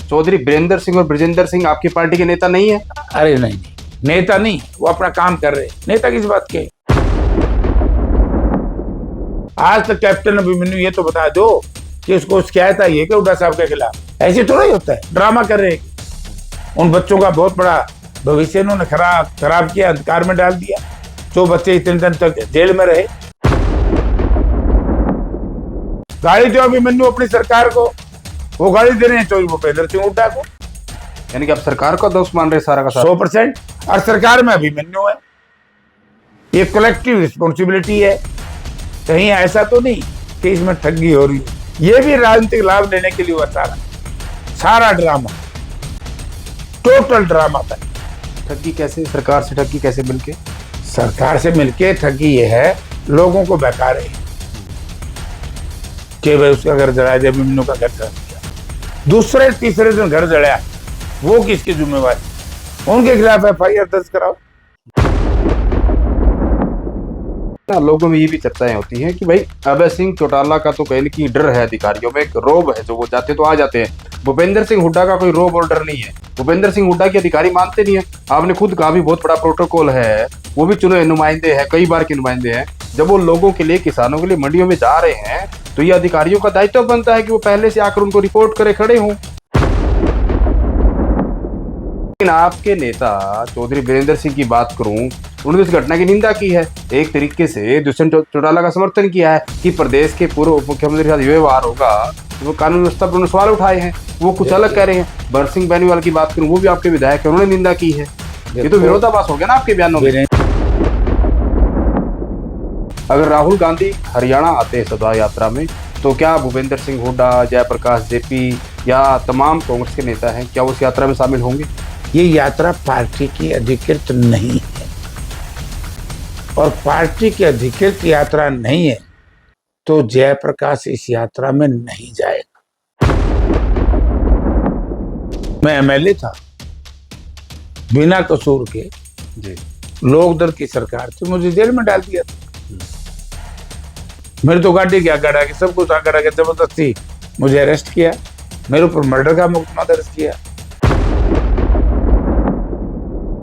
चौधरी बीरेंद्र सिंह और ब्रजेंद्र सिंह आपकी पार्टी के नेता नहीं है? अरे नहीं नहीं, नेता नहीं, वो अपना काम कर रहे हैं। नेता किस बात के? आज तक कैप्टन अभिमन्यु ये तो बता दो कि उसको शिकायत आई है कि हुड्डा साहब के खिलाफ। ऐसे थोड़ा ही होता है, ड्रामा कर रहे हैं। उन बच्चों का बहुत बड़ा भविष्य इन्होंने खराब किया, अंधकार में डाल दिया। जो बच्चे इतने दिन तक जेल में रहे। गाड़ी जो अभिमन्यु अपनी सरकार को वो गाड़ी दे रहे हैं चौधरी भूपेंद्र सिंह हुड्डा को। यानी कि आप सरकार का दोष मान रहे सारा का सारा? 100%। और सरकार में अभिमन्यु है। ये कलेक्टिव रिस्पॉन्सिबिलिटी है। कहीं ऐसा तो नहीं कि इसमें ठगी हो रही है। ये भी राजनीतिक लाभ लेने के लिए हुआ सारा ड्रामा, टोटल ड्रामा था। ठगी कैसे? सरकार से ठगी कैसे मिलके? सरकार से मिलके ठगी ये है, लोगों को बहका रहे हैं कि भाई उसका घर जलाया, जब अभिमन्यु का घर जला दिया। दूसरे तीसरे दिन घर जलाया, वो किसकी जिम्मेवारी? उनके खिलाफ FIR दर्ज कराओ। लोगों में ये भी चर्चाएं होती हैं कि भाई अभय सिंह चौटाला का तो कहने की डर है, अधिकारियों में एक रोब है, जो वो जाते तो आ जाते हैं। भूपेंद्र सिंह हुड्डा का कोई रोब और डर नहीं है। भूपेंद्र सिंह हुड्डा के अधिकारी मानते नहीं है। आपने खुद कहा भी बहुत बड़ा प्रोटोकॉल है, वो भी चुने नुमाइंदे हैं, कई बार के नुमाइंदे हैं। जब वो लोगों के लिए, किसानों के लिए मंडियों में जा रहे हैं तो ये अधिकारियों का दायित्व बनता है कि वो पहले से आकर उनको रिपोर्ट करे, खड़े हों। लेकिन आपके नेता चौधरी बीरेंद्र सिंह की बात करूं, उन्होंने इस घटना की निंदा की है। एक तरीके से दुष्यंत चौटाला का समर्थन किया है कि प्रदेश के पूर्व उप मुख्यमंत्री के साथ व्यवहार होगा, तो वो कानून व्यवस्था पर उन्होंने सवाल उठाए हैं। वो कुछ अलग कह रहे हैं। भरत सिंह बेनीवाल की बात करूं, वो भी आपके विधायक है, उन्होंने निंदा की है। ये तो विरोधाभास हो गया ना आपके बयानों में। अगर राहुल गांधी हरियाणा आते हैं शोभा यात्रा में, तो क्या भूपेंद्र सिंह हुड्डा, जयप्रकाश JP या तमाम कांग्रेस के नेता हैं, क्या उस यात्रा में शामिल होंगे? ये यात्रा पार्टी की अधिकृत नहीं है, और पार्टी की अधिकृत यात्रा नहीं है तो जयप्रकाश इस यात्रा में नहीं जाएगा। मैं MLA था, बिना कसूर के जी। लोकदल की सरकार थी, मुझे जेल में डाल दिया था। मेरे तो गाड़ी क्या करा के सब कुछ करा के जबरदस्ती मुझे अरेस्ट किया, मेरे ऊपर मर्डर का मुकदमा दर्ज किया।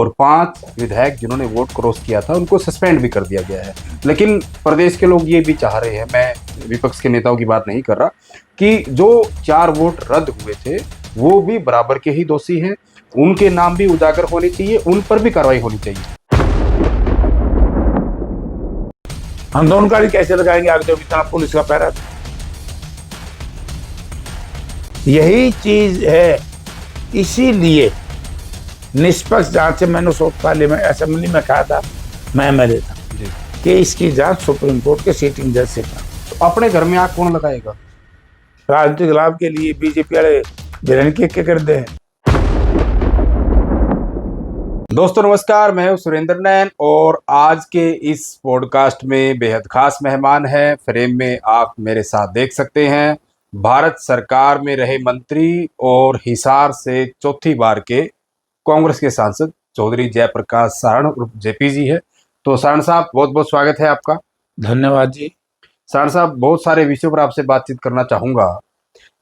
और 5 विधायक जिन्होंने वोट क्रॉस किया था उनको सस्पेंड भी कर दिया गया है। लेकिन प्रदेश के लोग ये भी चाह रहे हैं, मैं विपक्ष के नेताओं की बात नहीं कर रहा, कि जो 4 वोट रद्द हुए थे वो भी बराबर के ही दोषी हैं, उनके नाम भी उजागर होने चाहिए, उन पर भी कार्रवाई होनी चाहिए। आंदोलनकारी कैसे लगाएंगे आगे जब इतना पुलिस का पहरा था? यही चीज है। इसीलिए निष्पक्ष जांच से मैंने पार्लियामेंट असेंबली में कहा था, मैं MLA था, कि इसकी जांच सुप्रीम कोर्ट के सीटिंग जज से करा। तो अपने घर में आग कौन लगाएगा? राजनीतिक लाभ के लिए BJP वाले बिरन के कर दे। दोस्तों नमस्कार, मैं हूं सुरेंद्र नैन और आज के इस पॉडकास्ट में बेहद खास मेहमान है। फ्रेम में आप मेरे साथ देख सकते हैं, भारत सरकार में रहे मंत्री और हिसार से चौथी बार के कांग्रेस के सांसद चौधरी जयप्रकाश सारण उर्फ JP जी है। तो सारण साहब, बहुत बहुत स्वागत है आपका। धन्यवाद जी। सारण साहब, बहुत सारे विषयों पर आपसे बातचीत करना चाहूंगा,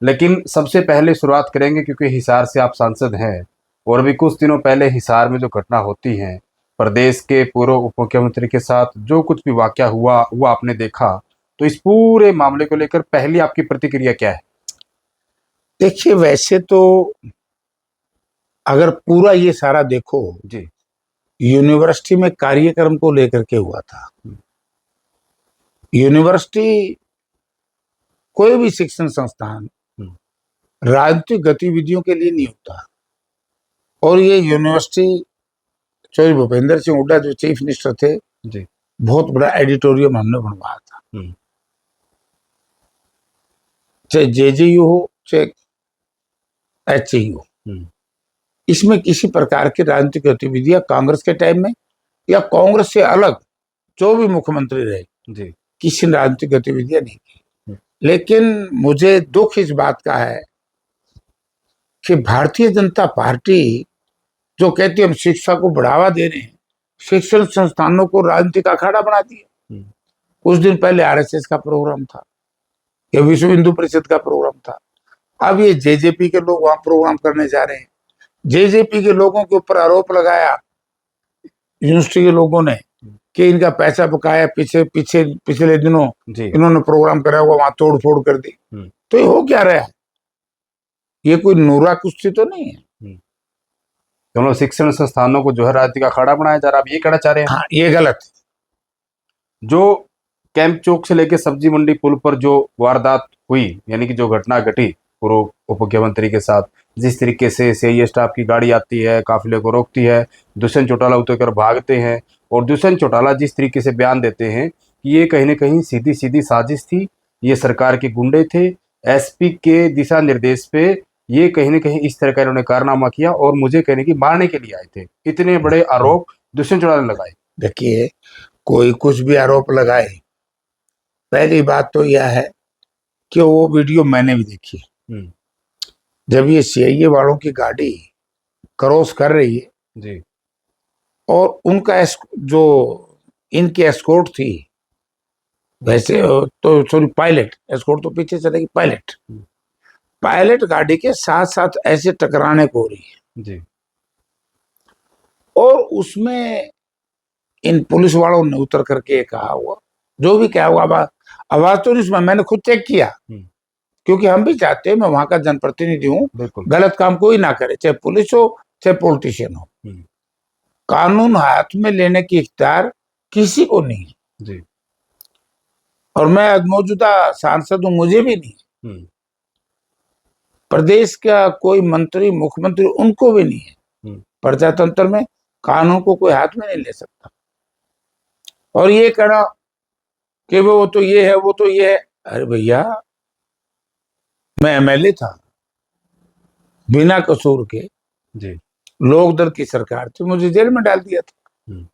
लेकिन सबसे पहले शुरुआत करेंगे क्योंकि हिसार से आप सांसद हैं और अभी कुछ दिनों पहले हिसार में जो घटना होती है, प्रदेश के पूर्व उप मुख्यमंत्री के साथ जो कुछ भी वाकया हुआ वो आपने देखा, तो इस पूरे मामले को लेकर पहली आपकी प्रतिक्रिया क्या है? देखिए, वैसे तो अगर पूरा ये सारा देखो जी। यूनिवर्सिटी में कार्यक्रम को लेकर के हुआ था। यूनिवर्सिटी कोई भी शिक्षण संस्थान राजनीतिक गतिविधियों के लिए नहीं होता, और ये यूनिवर्सिटी चौधरी भूपेंद्र सिंह हुड्डा जो चीफ मिनिस्टर थे जी, बहुत बड़ा एडिटोरियम हमने बनवाया था। चाहे JJU हो चाहे HCU हो, इसमें किसी प्रकार की राजनीतिक गतिविधियां कांग्रेस के टाइम में या कांग्रेस से अलग जो भी मुख्यमंत्री रहे जी, किसी ने राजनीतिक गतिविधियां नहीं की। लेकिन मुझे दुख इस बात का है कि भारतीय जनता पार्टी जो कहती है हम शिक्षा को बढ़ावा दे रहे हैं, शिक्षण संस्थानों को राजनीतिक अखाड़ा बना दिया। कुछ दिन पहले RSS का प्रोग्राम था, या विश्व हिंदू परिषद का प्रोग्राम था। अब ये जेजेपी के लोग वहां प्रोग्राम करने जा रहे हैं। जेजेपी के लोगों के ऊपर आरोप लगाया यूनिवर्सिटी के लोगों ने कि इनका पैसा बकाया, पिछले दिनों जी। इन्होंने प्रोग्राम कराया हुआ वहां तोड़ फोड़ कर दी। तो ये हो क्या रहा है? ये कोई नूरा कुश्ती तो नहीं है। दोनों शिक्षण संस्थानों को जो है राजनीति का अखाड़ा बनाया जा रहा है, आप ये कहना चाह रहे हैं? हाँ, ये गलत है। जो कैंप चौक से लेके सब्जी मंडी पुल पर जो वारदात हुई, यानी कि जो घटना घटी पूर्व उप मुख्यमंत्री के साथ, जिस तरीके से सीआईए स्टाफ की गाड़ी आती है, काफिले को रोकती है, दुष्यंत चौटाला उतर कर भागते हैं, और दुष्यंत चौटाला जिस तरीके से बयान देते हैं कि ये कहीं ना कहीं सीधी सीधी साजिश थी, ये सरकार के गुंडे थे, एसपी के दिशा निर्देश पे ये कहीं ना कहीं इस तरह का इन्होंने कारनामा किया और मुझे कहने की मारने के लिए आए थे, इतने बड़े आरोप दुष्यंत चौटाला ने लगाए। देखिए, कोई कुछ भी आरोप लगाए, पहली बात तो यह है कि वो वीडियो मैंने भी देखी है। जब ये सीआईए वालों की गाड़ी क्रॉस कर रही है जी। और उनका जो इनकी एस्कॉर्ट थी, वैसे तो सॉरी पायलट, एस्कॉर्ट तो पीछे चलेगी, पायलट गाड़ी के साथ साथ ऐसे टकराने को हो रही है जी। और उसमें इन पुलिस वालों ने उतर करके कहा हुआ, जो भी क्या हुआ, आवाज तो नहीं सुना, मैंने खुद चेक किया, क्योंकि हम भी चाहते हैं, मैं वहां का जनप्रतिनिधि हूँ, गलत काम कोई ना करे, चाहे पुलिस हो चाहे पॉलिटिशियन हो। कानून हाथ में लेने की इख्तियार किसी को नहीं है जी। और मैं मौजूदा सांसद हूं, मुझे भी नहीं। प्रदेश का कोई मंत्री, मुख्यमंत्री, उनको भी नहीं है। प्रजातंत्र में कानून को कोई हाथ में नहीं ले सकता। और ये कहना कि वो तो ये है, वो तो ये है, अरे भैया, मैं एमएलए था, बिना कसूर के, जी। लोकदल की सरकार थी, मुझे जेल में डाल दिया था।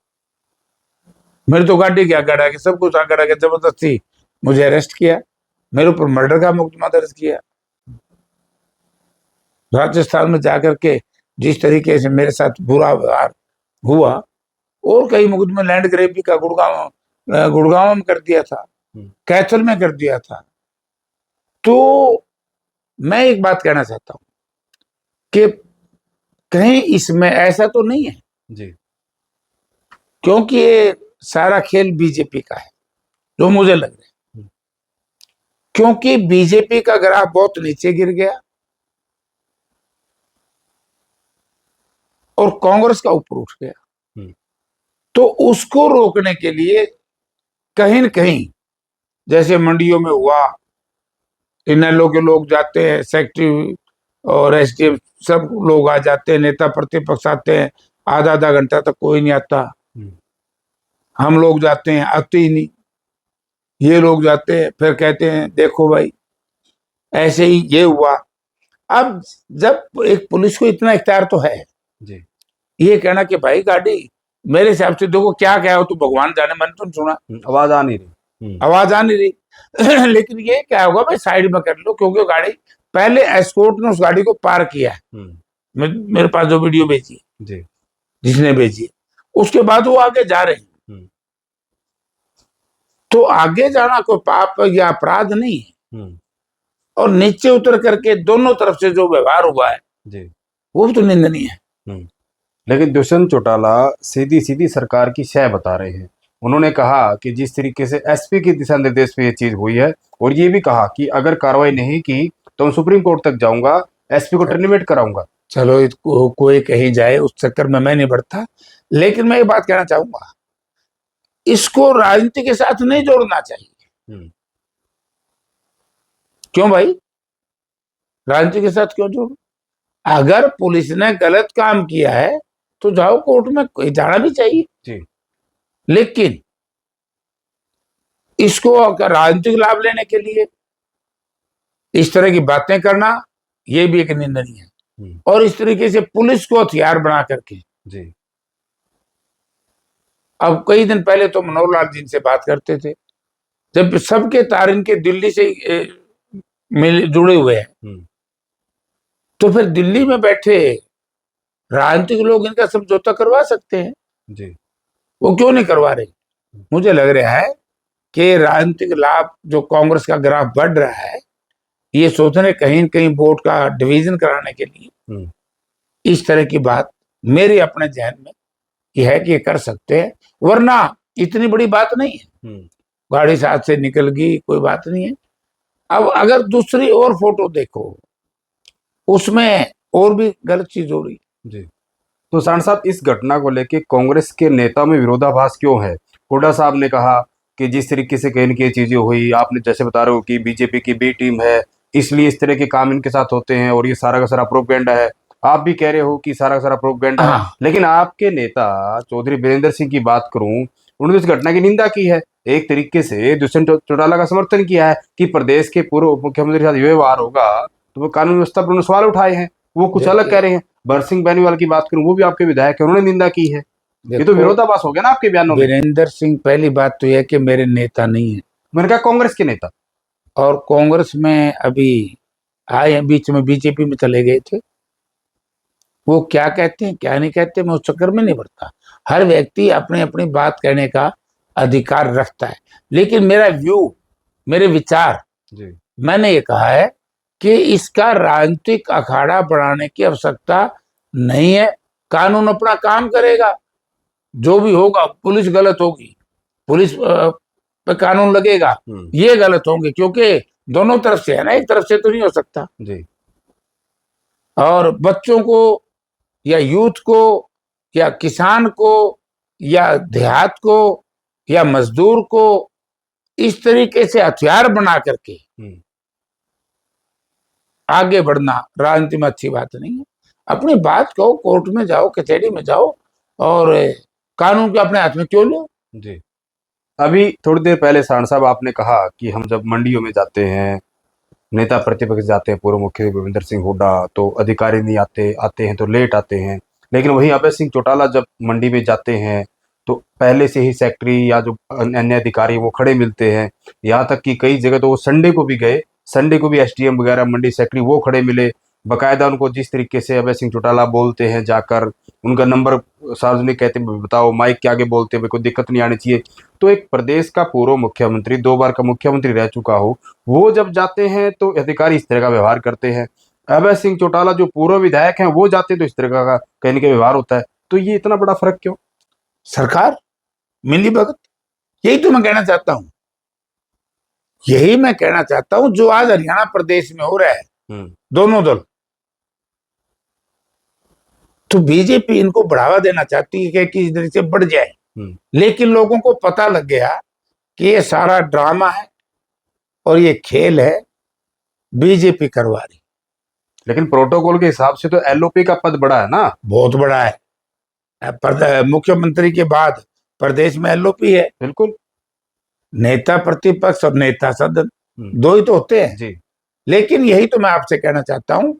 मेरी तो गाड़ी क्या गड़ा के, सब कुछ गड़ा के, जबरदस्ती मुझे अरेस्ट किया, मेरे ऊपर मर्डर का मुकदमा दर्ज किया। राजस्थान में जाकर के जिस तरीके से मेरे साथ बुरा व्यवहार हुआ, और कई मुकदमे लैंड ग्रेबी का गुड़गांव में कर दिया था, कैथल में कर दिया था। तो मैं एक बात कहना चाहता हूं कि कहीं इसमें ऐसा तो नहीं है जी। क्योंकि ये सारा खेल बीजेपी का है, जो मुझे लग रहा है, क्योंकि बीजेपी का ग्राफ बहुत नीचे गिर गया और कांग्रेस का ऊपर उठ गया। तो उसको रोकने के लिए कहीं न कहीं, जैसे मंडियों में हुआ, इनेलो के लोग जाते हैं, सेक्रेटरी और एसडीएम सब लोग आ जाते हैं, नेता प्रतिपक्ष आते हैं, आधा आधा घंटा तक कोई नहीं आता। हम लोग जाते हैं, आते ही नहीं। ये लोग जाते हैं, फिर कहते हैं देखो भाई ऐसे ही ये हुआ। अब जब एक पुलिस को इतना इख्तियार तो है जी। ये कहना कि भाई गाड़ी, मेरे हिसाब से देखो क्या क्या हो तो भगवान जाने, मन तो सुना, आवाज आ नहीं रही, आवाज आ नहीं रही। लेकिन ये क्या होगा भाई, साइड में कर लो, क्योंकि गाड़ी पहले एस्कॉर्ट ने उस गाड़ी को पार किया है। मेरे पास जो वीडियो भेजी जी, जिसने भेजी, उसके बाद वो आगे जा रहे हैं। तो आगे जाना कोई पाप या अपराध नहीं है। और नीचे उतर करके दोनों तरफ से जो व्यवहार हुआ है जी, वो भी तो निंदनीय है। लेकिन दुष्यंत चौटाला सीधी सीधी सरकार की शय बता रहे हैं। उन्होंने कहा कि जिस तरीके से एसपी के दिशा निर्देश पे ये चीज हुई है, और ये भी कहा कि अगर कार्रवाई नहीं की तो मैं सुप्रीम कोर्ट तक जाऊंगा, एसपी को टर्मिनेट कराऊंगा। चलो कोई कहीं जाए, उस चक्कर में मैं नहीं बढ़ता, लेकिन मैं ये बात कहना चाहूंगा, इसको राजनीति के साथ नहीं जोड़ना चाहिए। क्यों भाई, राजनीति के साथ क्यों जोड़? अगर पुलिस ने गलत काम किया है तो जाओ कोर्ट में, जाना भी चाहिए जी। लेकिन इसको अगर राजनीतिक लाभ लेने के लिए इस तरह की बातें करना, यह भी एक निंदनीय है। और इस तरीके से पुलिस को हथियार बना करके जी। अब कई दिन पहले तो मनोहर लाल जी से बात करते थे, जब सबके तार इनके दिल्ली से जुड़े हुए हैं, तो फिर दिल्ली में बैठे राजनीतिक लोग इनका समझौता करवा सकते हैं जी। वो क्यों नहीं करवा रहे? मुझे लग रहा है कि राजनीतिक लाभ, जो कांग्रेस का ग्राफ बढ़ रहा है, ये सोच रहे कहीं न कहीं वोट का डिवीजन कराने के लिए इस तरह की बात मेरे अपने जहन में ये है कि ये कर सकते हैं, वरना इतनी बड़ी बात नहीं है। गाड़ी से हाथ से निकल गई, कोई बात नहीं है। अब अगर दूसरी और फोटो देखो, उसमें और भी गलत चीज हो रही जी। तो सांड साहब, इस घटना को लेके कांग्रेस के नेता में विरोधाभास क्यों है? हुड्डा साहब ने कहा कि जिस तरीके से कहीं न कहीं चीजें हुई, आपने जैसे बता रहे हो कि बीजेपी की बी टीम है, इसलिए इस तरह के काम इनके साथ होते हैं और ये सारा का सारा प्रोपेगेंडा है। आप भी कह रहे हो कि सारा का सारा प्रोपेगेंडा है, हाँ। लेकिन आपके नेता चौधरी वीरेंद्र सिंह की बात करूं, उन्होंने इस घटना की निंदा की है। एक तरीके से दुष्यंत चौटाला का समर्थन किया है कि प्रदेश के पूर्व उप मुख्यमंत्री के साथ ये व्यवहार होगा तो वो कानून व्यवस्था पर उन्होंने सवाल उठाए हैं, वो कुछ अलग कह रहे हैं। बरसिंह बेनीवाल की बात करूं, वो भी आपके विधायक है, उन्होंने निंदा की है। ये तो विरोधाभास हो गया ना आपके बयानों में। वीरेंद्र सिंह, पहली बात तो यह कि मेरे नेता नहीं है, मैंने कहा कांग्रेस के नेता, और कांग्रेस में अभी आए हैं, बीच में बीजेपी में चले गए थे। वो क्या कहते हैं क्या नहीं कहते, मैं उस चक्कर में नहीं पड़ता। हर व्यक्ति अपने अपनी बात कहने का अधिकार रखता है, लेकिन मेरा व्यू, मेरे विचार, जी। मैंने ये कहा है कि इसका राजनीतिक अखाड़ा बढ़ाने की आवश्यकता नहीं है। कानून अपना काम करेगा, जो भी होगा। पुलिस गलत होगी, पुलिस पे कानून लगेगा, ये गलत होंगे, क्योंकि दोनों तरफ से है ना, एक तरफ से तो नहीं हो सकता। जी। और बच्चों को या यूथ को या किसान को या देहात को या मजदूर को इस तरीके से हथियार बना करके आगे बढ़ना राजनीति में अच्छी बात नहीं है। अपनी बात कहो, कोर्ट में जाओ, कचहरी में जाओ, और कानून के अपने हाथ में क्यों लो। जी। अभी थोड़ी देर पहले सांड साहब आपने कहा कि हम जब मंडियों में जाते हैं, नेता प्रतिपक्ष जाते हैं, पूर्व मुख्यमंत्री भूपेंद्र सिंह हुड्डा, तो अधिकारी नहीं आते, आते हैं तो लेट आते हैं। लेकिन वहीं अभय सिंह चौटाला जब मंडी में जाते हैं तो पहले से ही सेक्रेटरी या जो अन्य अधिकारी वो खड़े मिलते हैं। यहाँ तक कि कई जगह तो वो संडे को भी गए, संडे को भी एसडीएम वगैरह मंडी सेक्रेटरी वो खड़े मिले, बकायदा उनको जिस तरीके से अभय सिंह चौटाला बोलते हैं, जाकर उनका नंबर सार्वजनिक कहते हैं, बताओ माइक के आगे बोलते हैं, कोई दिक्कत नहीं आनी चाहिए। तो एक प्रदेश का पूर्व मुख्यमंत्री, 2 बार का मुख्यमंत्री रह चुका हो, वो जब जाते हैं तो अधिकारी इस तरह का व्यवहार करते हैं। अभय सिंह चौटाला जो पूर्व विधायक हैं वो जाते हैं तो इस तरह का कहने के व्यवहार होता है। तो ये इतना बड़ा फर्क क्यों? सरकार मिली भगत, यही तो मैं कहना चाहता हूं, यही मैं कहना चाहता हूं जो आज हरियाणा प्रदेश में हो रहा है। दोनों दल, तो बीजेपी इनको बढ़ावा देना चाहती है कि इस तरह से बढ़ जाए, लेकिन लोगों को पता लग गया कि ये सारा ड्रामा है और ये खेल है, बीजेपी करवा रही। लेकिन प्रोटोकॉल के हिसाब से तो एलओपी का पद बड़ा है ना? बहुत बड़ा है। मुख्यमंत्री के बाद प्रदेश में एलओपी है। बिल्कुल। नेता प्रतिपक्ष और नेता सदन, दो ही तो होते हैं जी। लेकिन यही तो मैं आपसे कहना चाहता हूं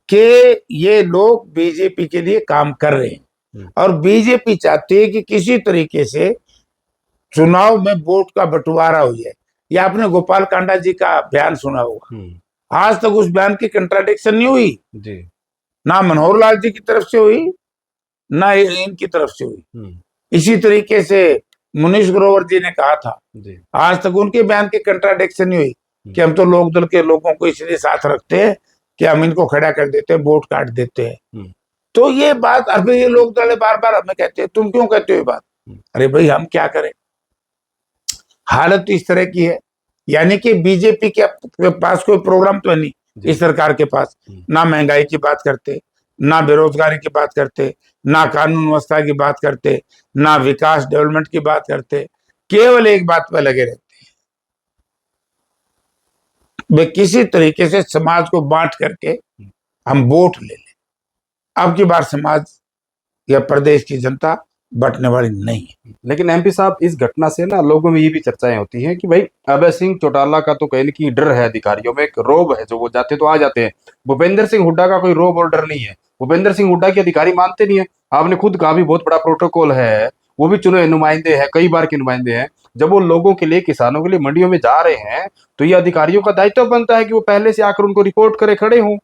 कि ये लोग बीजेपी के लिए काम कर रहे हैं, और बीजेपी चाहती है कि किसी तरीके से चुनाव में वोट का बंटवारा हो जाए। या आपने गोपाल कांडा जी का बयान सुना होगा, आज तक उस बयान की कंट्राडिक्शन नहीं हुई जी। ना मनोहर लाल जी की तरफ से हुई, ना इनकी तरफ से हुई। इसी तरीके से मुनीश ग्रोवर जी ने कहा था, आज तक उनके बयान की कंट्राडिक्शन नहीं हुई कि हम तो लोक दल के लोगों को इसलिए साथ रखते हैं कि हम इनको खड़ा कर देते हैं, वोट काट देते हैं। तो ये बात, अभी ये लोक दल बार बार हमें कहते हैं, तुम क्यों कहते हो ये बात? अरे भाई, हम क्या करें, हालत इस तरह की है। यानी कि बीजेपी के पास कोई प्रोग्राम तो नहीं, इस सरकार के पास ना महंगाई की बात करते, ना बेरोजगारी की बात करते, ना कानून व्यवस्था की बात करते, ना विकास डेवलपमेंट की बात करते, केवल एक बात पर लगे रहते हैं, वे किसी तरीके से समाज को बांट करके हम वोट ले लें। अब की बार समाज या प्रदेश की जनता बटने वाली नहीं है। लेकिन एमपी साहब, इस घटना से ना लोगों में ये भी चर्चाएं होती हैं कि भाई अभय सिंह चौटाला का तो कहीं की डर है, अधिकारियों में एक रोब है, जो वो जाते तो आ जाते हैं। भूपेंद्र सिंह हुड्डा का कोई रोब और डर नहीं है। भूपेंद्र सिंह हुड्डा के अधिकारी मानते नहीं है। आपने खुद कहा भी बहुत बड़ा प्रोटोकॉल है, वो भी चुने नुमाइंदे हैं, कई बार के नुमाइंदे हैं। जब वो लोगों के लिए, किसानों के लिए मंडियों में जा रहे हैं तो ये अधिकारियों का दायित्व बनता है कि वो पहले से आकर उनको रिपोर्ट करे, खड़े हों।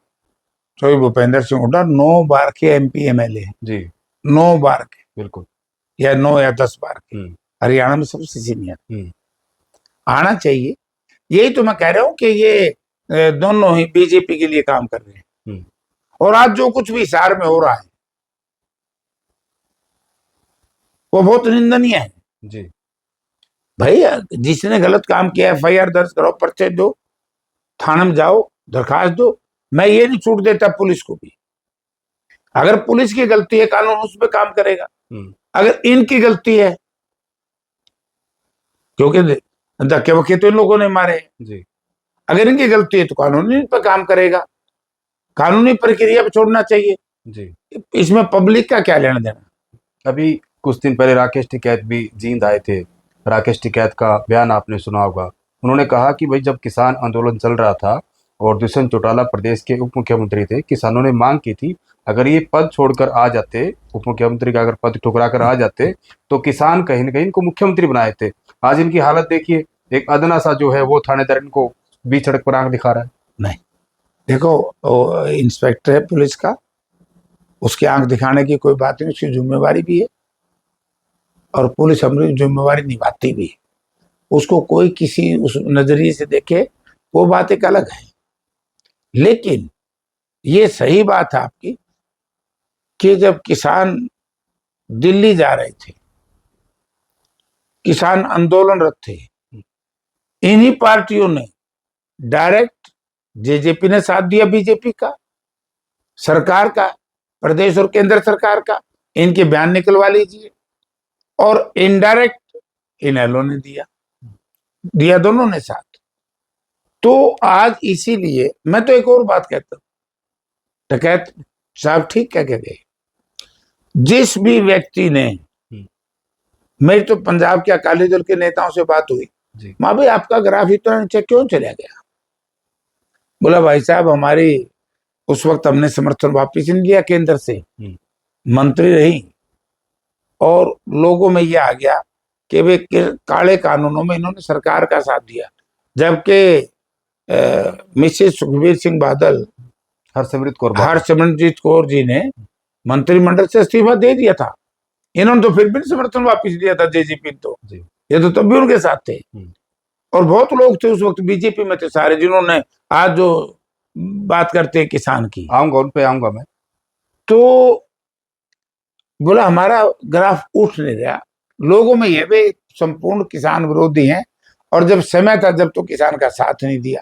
तो भूपेंद्र सिंह हुड्डा 9 बार के एमपी एमएलए जी, 9 बार के, बिल्कुल, या 9 या 10 बार के, हरियाणा में सबसे सीनियर आना चाहिए। यही तो मैं कह रहा हूं कि ये दोनों ही बीजेपी के लिए काम कर रहे हैं। और आज जो कुछ भी हिसार में हो रहा है वो बहुत निंदनीय है जी। भाई। जिसने गलत काम किया FIR दर्ज करो, पर्चे दो, थाने में जाओ, दरखास्त दो। मैं ये नहीं छूट देता पुलिस को भी। अगर पुलिस की गलती है कानून उस पर काम करेगा। अगर इनकी गलती है, क्योंकि धक्के वक्के तो इन लोगों ने मारे जी, अगर इनकी गलती है तो कानून इन पर काम करेगा। कानूनी प्रक्रिया पर छोड़ना चाहिए जी। इसमें पब्लिक का क्या लेना देना। अभी कुछ दिन पहले राकेश टिकैत भी जींद आए थे। राकेश टिकैत का बयान आपने सुना होगा। उन्होंने कहा कि भाई जब किसान आंदोलन चल रहा था और दुष्यंत चौटाला प्रदेश के उप मुख्यमंत्री थे, किसानों ने मांग की थी अगर ये पद छोड़कर आ जाते, उप मुख्यमंत्री का अगर पद ठुकरा कर आ जाते तो किसान कहीं ना कहीं इनको मुख्यमंत्री बनाए थे। आज इनकी हालत देखिए, एक अदना सा जो है वो थानेदार इनको बीच सड़क पर आंख दिखा रहा है। नहीं, देखो इंस्पेक्टर है पुलिस का, उसकी आंख दिखाने की कोई बात नहीं, उसकी जिम्मेवारी भी है और पुलिस अपनी जिम्मेवारी निभाती भी है। उसको कोई किसी उस नजरिए से देखे वो बात एक अलग है। लेकिन ये सही बात है आपकी कि जब किसान दिल्ली जा रहे थे, किसान आंदोलनरत थे, इन्हीं पार्टियों ने डायरेक्ट जेजेपी ने साथ दिया, बीजेपी का, सरकार का, प्रदेश और केंद्र सरकार का, इनके बयान निकलवा लीजिए, और इनडायरेक्ट इनेलो ने दिया दोनों ने साथ। तो आज इसीलिए मैं तो एक और बात कहता हूं, डकैत साहब ठीक कह के गए। जिस भी व्यक्ति ने, मेरी तो पंजाब के अकाली दल के नेताओं से बात हुई, माँ भाई आपका ग्राफ इतना नीचे क्यों चला गया? बोला भाई साहब हमारी उस वक्त हमने समर्थन वापिस नहीं लिया केंद्र से, मंत्री रही और लोगों में ये आ गया कि वे काले कानूनों में इन्होंने सरकार का साथ दिया, जबकि मिसेस सुखबीर सिंह बादल, हरसिमरनजीत कौर जी ने मंत्रिमंडल से इस्तीफा दे दिया था। इन्होंने तो फिर भी समर्थन वापस लिया था जेजेपी, तो ये तो तब भी उनके साथ थे। और बहुत लोग थे उस वक्त बीजेपी में थे सारे, जिन्होंने आज जो बात करते हैं किसान की, उन पे आऊंगा मैं। तो बोला हमारा ग्राफ उठ नहीं रहा, लोगों में ये भी संपूर्ण किसान विरोधी हैं, और जब समय था जब तो किसान का साथ नहीं दिया,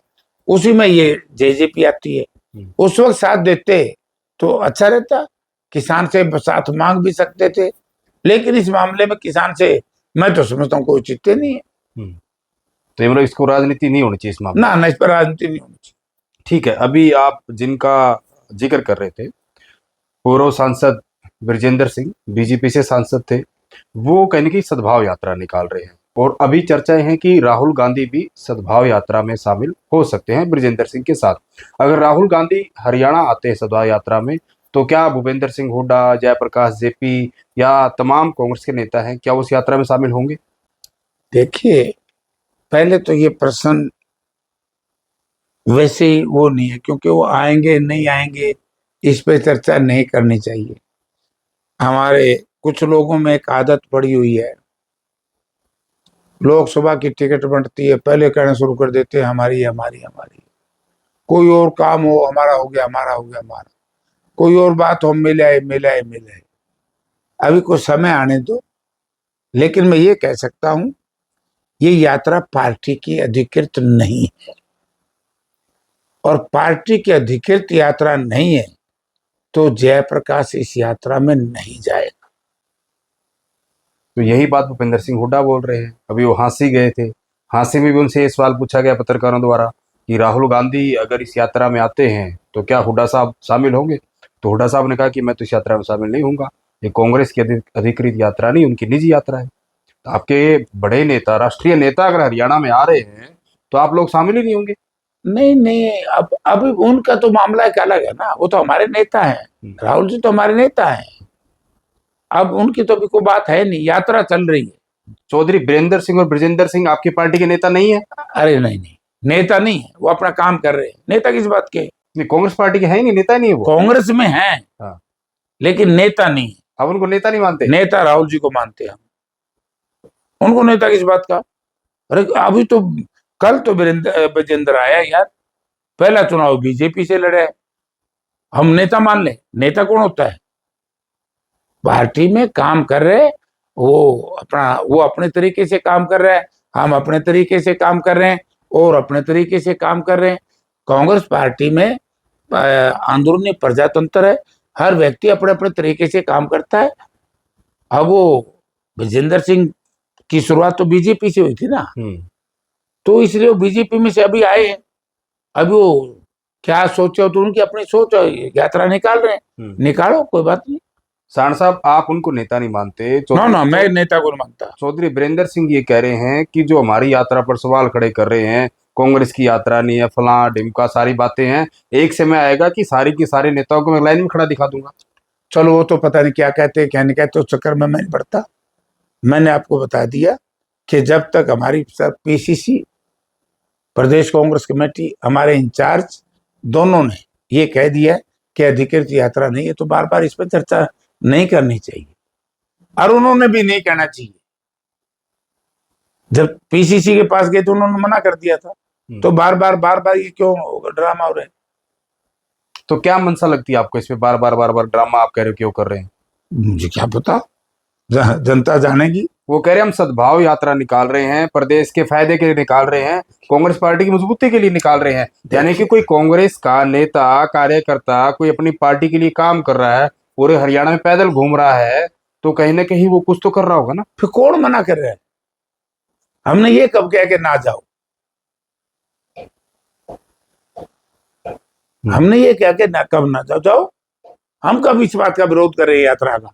उसी में ये जेजेपी आती है। उस वक्त साथ देते तो अच्छा रहता, किसान से साथ मांग भी सकते थे, लेकिन इस मामले में किसान से मैं तो समझता हूँ कोई चित्ते नहीं है। तो मतलब इसको राजनीति नहीं होनी चाहिए इस मामले ना, इस पर राजनीति नहीं होनी चाहिए। ठीक है, अभी आप जिनका जिक्र कर रहे थे, पूर्व सांसद ब्रजेंद्र सिंह बीजेपी से सांसद थे, वो कहने की सद्भाव यात्रा निकाल रहे हैं, और अभी चर्चाएं हैं कि राहुल गांधी भी सद्भाव यात्रा में शामिल हो सकते हैं ब्रजेंद्र सिंह के साथ। अगर राहुल गांधी हरियाणा आते हैं सद्भाव यात्रा में, तो क्या भूपेंद्र सिंह हुड्डा, जयप्रकाश जेपी या तमाम कांग्रेस के नेता हैं, क्या उस यात्रा में शामिल होंगे? देखिए, पहले तो ये प्रश्न वैसे ही वो नहीं है, क्योंकि वो आएंगे नहीं आएंगे इस पे चर्चा नहीं करनी चाहिए। हमारे कुछ लोगों में एक आदत पड़ी हुई है, लोकसभा की टिकट बढ़ती है पहले कहना शुरू कर देते हैं हमारी हमारी हमारी, कोई और काम हो हमारा हो गया, हमारा हो गया, हमारा, कोई और बात हो मिले मिले मिले। अभी कुछ समय आने दो। लेकिन मैं ये कह सकता हूं, ये यात्रा पार्टी की अधिकृत नहीं है, और पार्टी की अधिकृत यात्रा नहीं है तो जयप्रकाश इस यात्रा में नहीं जाएगा। तो यही बात भूपेंद्र सिंह हुड्डा बोल रहे हैं। अभी वो हांसी गए थे, हांसी में भी उनसे ये सवाल पूछा गया पत्रकारों द्वारा कि राहुल गांधी अगर इस यात्रा में आते हैं तो क्या हुड्डा साहब शामिल होंगे? तो हुड्डा साहब ने कहा कि मैं तो इस यात्रा में शामिल नहीं होऊंगा, ये कांग्रेस की अधिकृत यात्रा नहीं, उनकी निजी यात्रा है। तो आपके बड़े नेता, राष्ट्रीय नेता अगर हरियाणा में आ रहे हैं तो आप लोग शामिल ही नहीं होंगे? नहीं, अब उनका तो मामला एक अलग है ना, वो तो हमारे नेता हैं, राहुल जी तो हमारे नेता हैं। अब उनकी तो अभी कोई बात है नहीं, यात्रा चल रही है। चौधरी बीरेंद्र सिंह और ब्रजेंद्र सिंह आपकी पार्टी के नेता नहीं है? अरे नहीं, नेता नहीं है, वो अपना काम कर रहे हैं। नेता किस बात के? कांग्रेस पार्टी के है नहीं, नेता नहीं है वो। कांग्रेस में है, हाँ, लेकिन नेता नहीं है। अब उनको नेता नहीं मानते? नेता राहुल जी को मानते हैं हम, उनको नेता किस बात का? अरे अभी तो कल तो ब्रजेंद्र आया यार, पहला चुनाव बीजेपी से लड़े। हम नेता मान ले, नेता कौन होता है? पार्टी में काम कर रहे, वो अपने तरीके से काम कर रहा है, हम अपने तरीके से काम कर रहे हैं, और अपने तरीके से काम कर रहे हैं। कांग्रेस पार्टी में अंदरूनी प्रजातंत्र है, हर व्यक्ति अपने अपने तरीके से काम करता है। अब वो विजेंद्र सिंह की शुरुआत तो बीजेपी से हुई थी ना, तो इसलिए वो बीजेपी में से अभी आए हैं। अभी वो क्या सोचे तो उनकी अपनी सोच यात्रा निकाल रहे हैं, निकालो, कोई बात नहीं। सारण साहब, आप उनको नेता नहीं मानते? ना, मैं नेता को नहीं मानता। चौधरी वीरेंद्र सिंह ये कह रहे हैं कि जो हमारी यात्रा पर सवाल खड़े कर रहे हैं, कांग्रेस की यात्रा नहीं है, फलां ढिमका सारी बातें हैं, एक समय आएगा कि सारी की सारे नेताओं को मैं लाइन में खड़ा दिखा दूंगा। चलो वो तो पता नहीं क्या कहते हैं क्या नहीं कहते, उस चक्कर में मैं नहीं पड़ता। मैंने आपको बता दिया कि जब तक हमारी पीसीसी, प्रदेश कांग्रेस कमेटी, हमारे इंचार्ज दोनों ने ये कह दिया कि अधिकृत यात्रा नहीं है, तो बार बार इस पर चर्चा नहीं करनी चाहिए, और उन्होंने भी नहीं कहना चाहिए। जब पीसीसी के पास गए तो उन्होंने मना कर दिया था, तो बार बार ये क्यों ड्रामा हो रहे हैं? तो क्या मंशा लगती है आपको इसमें? बार बार ड्रामा आप कह रहे हो, क्यों कर रहे हैं? मुझे क्या पता, जनता जानेगी। वो कह रहे हैं हम सद्भाव यात्रा निकाल रहे हैं, प्रदेश के फायदे के लिए निकाल रहे हैं, कांग्रेस पार्टी की मजबूती के लिए निकाल रहे हैं। यानी कि कोई कांग्रेस का नेता कार्यकर्ता कोई अपनी पार्टी के लिए काम कर रहा है, पूरे हरियाणा में पैदल घूम रहा है, तो कहीं ना कहीं वो कुछ तो कर रहा होगा ना। फिर कौन मना कर रहा है? हमने ये कब कहा कि ना जाओ? हमने ये कहा कि ना, कब ना जाओ? जाओ। हम कब इस बात का विरोध कर रहे हैं यात्रा का?